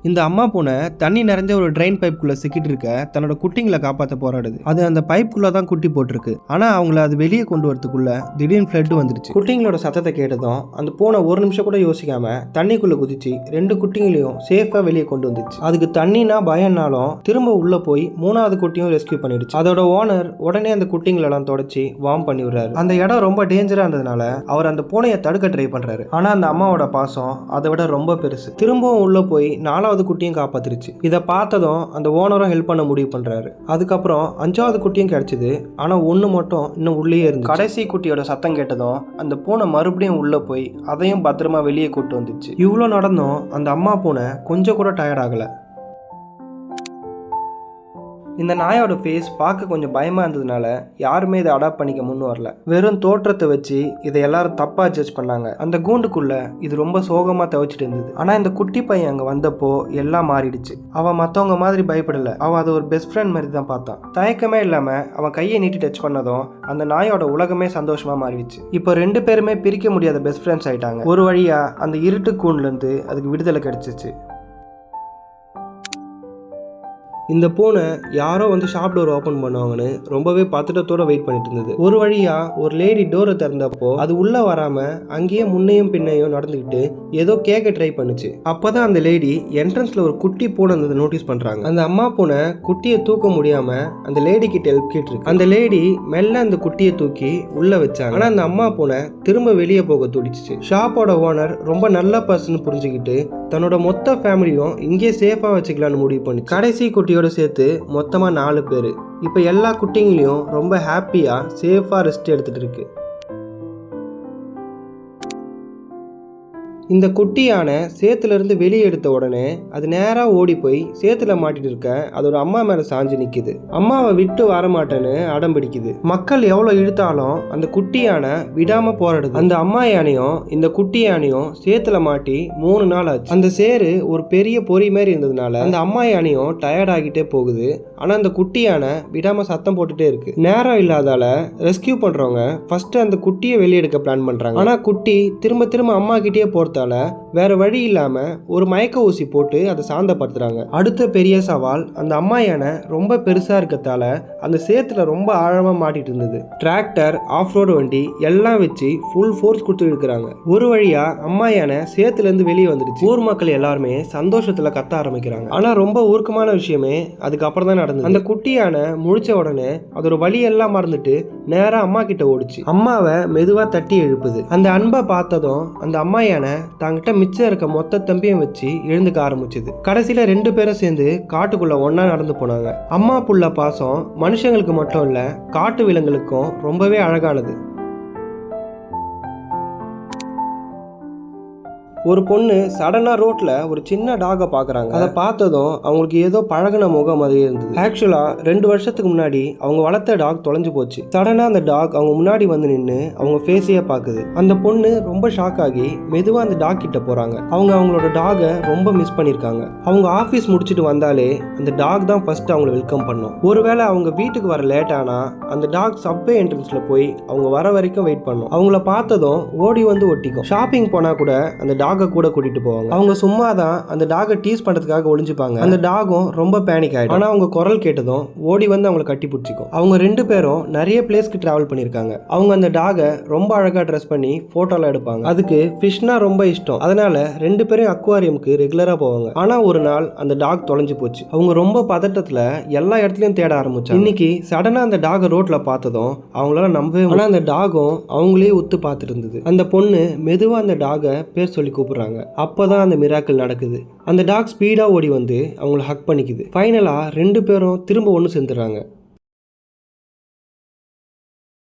இந்த அம்மா பூனை தண்ணி நிறைஞ்ச ஒரு ட்ரெயின் பைப்புக்குள்ள சிக்கிட்டு இருக்க தன்னோட குட்டிங்களை காப்பாற்ற போராடுது. அது அந்த பைப்புக்குள்ள தான் குட்டி போட்டிருக்கு. ஆனா அவங்கள அது வெளியே கொண்டு வரதுக்குள்ள திடீர்னு ஃப்ளட் வந்துருச்சு. குட்டிங்களோட சத்தத்தை கேட்டதும் அந்த பூனை ஒரு நிமிஷம் கூட யோசிக்காம தண்ணிக்குள்ள குதிச்சு 2 குட்டிங்களையும் சேஃபா வெளியே கொண்டு வந்துச்சு. அதுக்கு தண்ணினா பயம்னாலும் திரும்ப உள்ள போய் 3வது குட்டியும் ரெஸ்கியூ பண்ணிடுச்சு. அதோட ஓனர் உடனே அந்த குட்டிங்களெல்லாம் தொடச்சி வார்ம் பண்ணி விடுறாரு. அந்த இடம் ரொம்ப டேஞ்சரா இருந்ததுனால அவர் அந்த பூனையை தடுக்க ட்ரை பண்றாரு. ஆனா அந்த அம்மாவோட பாசம் அதை விட ரொம்ப பெருசு. திரும்பவும் உள்ள போய் 4வது குட்டியும் காப்பாத்திருச்சு. இதை பார்த்ததும் அந்த ஓனரும் ஹெல்ப் பண்ண முடிவு பண்றாரு. அதுக்கப்புறம் 5வது குட்டியும் கிடைச்சது. ஆனா ஒண்ணு மட்டும் இன்னும் உள்ளே இருந்து. கடைசி குட்டியோட சத்தம் கேட்டதும் அந்த பூனை மறுபடியும் உள்ள போய் அதையும் பத்திரமா வெளியே கூட்டு வந்துச்சு. இவ்வளோ நடந்தும் அந்த அம்மா பூனை கொஞ்சம் கூட டயர்ட் ஆகல. இந்த நாயோட ஃபேஸ் பார்க்க கொஞ்சம் பயமாக இருந்ததுனால யாருமே இதை அடாப்ட் பண்ணிக்க முன் வரல. வெறும் தோற்றத்தை வச்சு இதை எல்லாரும் தப்பாக ஜட்ஜ் பண்ணாங்க. அந்த கூண்டுக்குள்ள இது ரொம்ப சோகமாக தவிச்சிட்டு இருந்தது. ஆனால் இந்த குட்டி பையன் அங்கே வந்தப்போ எல்லாம் மாறிடுச்சு. அவன் மற்றவங்க மாதிரி பயப்படலை. அவன் அதை ஒரு பெஸ்ட் ஃப்ரெண்ட் மாதிரி தான் பார்த்தான். தயக்கமே இல்லாமல் அவன் கையை நீட்டி டச் பண்ணதும் அந்த நாயோட உலகமே சந்தோஷமாக மாறிடுச்சு. இப்போ 2 பேருமே பிரிக்க முடியாத பெஸ்ட் ஃப்ரெண்ட்ஸ் ஆயிட்டாங்க. ஒரு வழியாக அந்த இருட்டு கூண்டுலேருந்து அதுக்கு விடுதலை கிடைச்சிச்சு. இந்த பூனை யாரோ வந்து ஷாப் டோர் ஓப்பன் பண்ணுவாங்கன்னு ரொம்பவே பதட்டத்தோட வெயிட் பண்ணிட்டு இருந்தது. ஒரு வழியா ஒரு லேடி டோரை திறந்தப்போ அது உள்ள வராம அங்கேயே முன்னையும் பின்னையும் நடந்துக்கிட்டு ஏதோ கேட்க ட்ரை பண்ணுச்சு. அப்பதான் அந்த லேடி என்ட்ரன்ஸ்ல ஒரு குட்டி பூனை இருந்ததை நோட்டீஸ் பண்றாங்க. அந்த அம்மா பூனை குட்டியை தூக்க முடியாம அந்த லேடி கிட்ட ஹெல்ப் கேட்டிருக்கு. அந்த லேடி மெல்ல அந்த குட்டியை தூக்கி உள்ள வச்சாங்க. ஆனா அந்த அம்மா பூனை திரும்ப வெளியே போக துடிச்சிச்சு. ஷாப்போட ஓனர் ரொம்ப நல்ல பர்சன் புரிஞ்சுக்கிட்டு தன்னோட மொத்த ஃபேமிலியும் இங்கே சேஃபா வச்சுக்கலான்னு முடிவு பண்ணி கடைசி குட்டியோட சேர்த்து மொத்தமா 4 பேர் இப்போ எல்லா குட்டிங்களையும் ரொம்ப ஹாப்பியா சேஃபா ரெஸ்ட் எடுத்துட்டு இருக்கு. இந்த குட்டியான சேத்துலேருந்து வெளியே எடுத்த உடனே அது நேராக ஓடி போய் சேத்துல மாட்டிட்டு இருக்க அதோட அம்மா மேலே சாஞ்சு நிற்கிது. அம்மாவை விட்டு வரமாட்டேன்னு அடம் பிடிக்குது. மக்கள் எவ்வளோ இழுத்தாலும் அந்த குட்டியான விடாமல் போராடுது. அந்த அம்மா யானையும் இந்த குட்டி யானையும் சேத்துல மாட்டி 3 நாள் ஆச்சு. அந்த சேரு ஒரு பெரிய பொறி மாதிரி இருந்ததுனால அந்த அம்மா யானையும் டயர்ட் ஆகிட்டே போகுது. ஆனால் அந்த குட்டி யானை விடாமல் சத்தம் போட்டுட்டே இருக்கு. நேரம் இல்லாதால ரெஸ்கியூ பண்ணுறவங்க ஃபர்ஸ்ட் அந்த குட்டியை வெளியே எடுக்க பிளான் பண்ணுறாங்க. ஆனால் குட்டி திரும்ப திரும்ப அம்மா கிட்டே போகிறதால வேற வழி இல்லாம ஒரு மயக்க ஊசி போட்டு அதை சாந்தப்படுத்துறாங்க. அடுத்த பெரிய சவால் அந்த அம்மா யானை ரொம்ப பெருசா இருக்கத்தால அந்த சேத்துல ரொம்ப ஆழமா மாட்டிட்டு இருந்தது. டிராக்டர், ஆஃப் ரோடு வண்டி எல்லாம் வச்சு ஃபுல் ஃபோர்ஸ் கொடுத்து இருக்கிறாங்க. ஒரு வழியா அம்மா யானை சேத்துல இருந்து வெளியே வந்துடுச்சு. ஊர் மக்கள் எல்லாருமே சந்தோஷத்துல கத்த ஆரம்பிக்கிறாங்க. ஆனா ரொம்ப ஊர்க்கமான விஷயமே அதுக்கப்புறம் தான் நடந்தது. அந்த குட்டி யானை முழிச்ச உடனே அதோட வழி எல்லாம் மறந்துட்டு நேரா அம்மா கிட்ட ஓடிச்சு. அம்மாவை மெதுவா தட்டி எழுப்புது. அந்த அன்பை பார்த்ததும் அந்த அம்மா யானை தங்கிட்ட மிச்சம் இருக்க மொத்த தம்பியும் வச்சு எழுந்துக்க ஆரம்பிச்சுது. கடைசியில 2 பேரும் சேர்ந்து காட்டுக்குள்ள ஒன்னா நடந்து போனாங்க. அம்மா புள்ள பாசம் மனுஷங்களுக்கு மட்டும் இல்ல காட்டு விலங்குகளுக்கும் ரொம்பவே அழகானது. ஒரு பொண்ணு சடனா ரோட்ல ஒரு சின்ன டாகை பாக்குறாங்க. அதை பார்த்ததும் அவங்களுக்கு ஏதோ பழகின முகம் மாதிரி இருந்தது. ஆக்சுவலா 2 வருஷத்துக்கு முன்னாடி அவங்க வளர்த்த டாக் தொலைஞ்சு போச்சு. சடனா அந்த டாக் அவங்க முன்னாடி வந்து நின்று அவங்க ஃபேஸையே பாக்குது. அந்த பொண்ணு ரொம்ப ஷாக் ஆகி மெதுவா அந்த டாக் கிட்ட போறாங்க. அவங்களோட டாகை ரொம்ப மிஸ் பண்ணிருக்காங்க. அவங்க ஆபீஸ் முடிச்சுட்டு வந்தாலே அந்த டாக் தான் ஃபர்ஸ்ட் அவங்களை வெல்கம் பண்ணும். ஒருவேளை அவங்க வீட்டுக்கு வர லேட் ஆனா அந்த டாக் சப்வே என்ட்ரன்ஸ்ல போய் அவங்க வர வரைக்கும் வெயிட் பண்ணும். அவங்கள பார்த்ததும் ஓடி வந்து ஒட்டிக்கும். ஷாப்பிங் போனா கூட அந்த டாக் கூட கூட்டிட்டு போவாங்க. அவங்க சும்மா தான் அந்த டாகை டீஸ் பண்றதுக்காக ஒளிஞ்சுப்பாங்க. அந்த டாகும் ரொம்ப பேனிக் ஆயிடும். ஆனா அவங்க குரல் கேட்டதும் ஓடி வந்து அவங்களை கட்டி பிடிச்சிக்கும். அவங்க 2 பேரும் நிறைய பிளேஸ்க்கு டிராவல் பண்ணிருக்காங்க. அவங்க அந்த டாகை ரொம்ப அழகா ட்ரெஸ் பண்ணி போட்டோல எடுப்பாங்க. அதுக்கு ஃபிஷ்னா ரொம்ப இஷ்டம். அதனால 2 பேரும் அக்வாரியமுக்கு ரெகுலரா போவாங்க. ஆனா ஒரு நாள் அந்த டாக் தொலைஞ்சு போச்சு. அவங்க ரொம்ப பதட்டத்துல எல்லா இடத்துலயும் தேட ஆரம்பிச்சாங்க. இன்னைக்கு சடனா அந்த டாகை ரோட்ல பார்த்ததும் அவங்களால நம்பவே முடியல. அந்த டாகும் அவங்களே உத்து பார்த்துட்டு இருந்தது. அந்த பொண்ணு மெதுவா அந்த டாகை பேர் சொல்லி கூப்பிடுறாங்க. அப்பதான் அந்த மிராக்கிள் நடக்குது. அந்த டாக் ஸ்பீடா ஓடி வந்து அவங்கள ஹக் பண்ணிக்குது. ஃபைனலா 2 பேரும் திரும்ப ஒன்று சேர்ந்துடுறாங்க.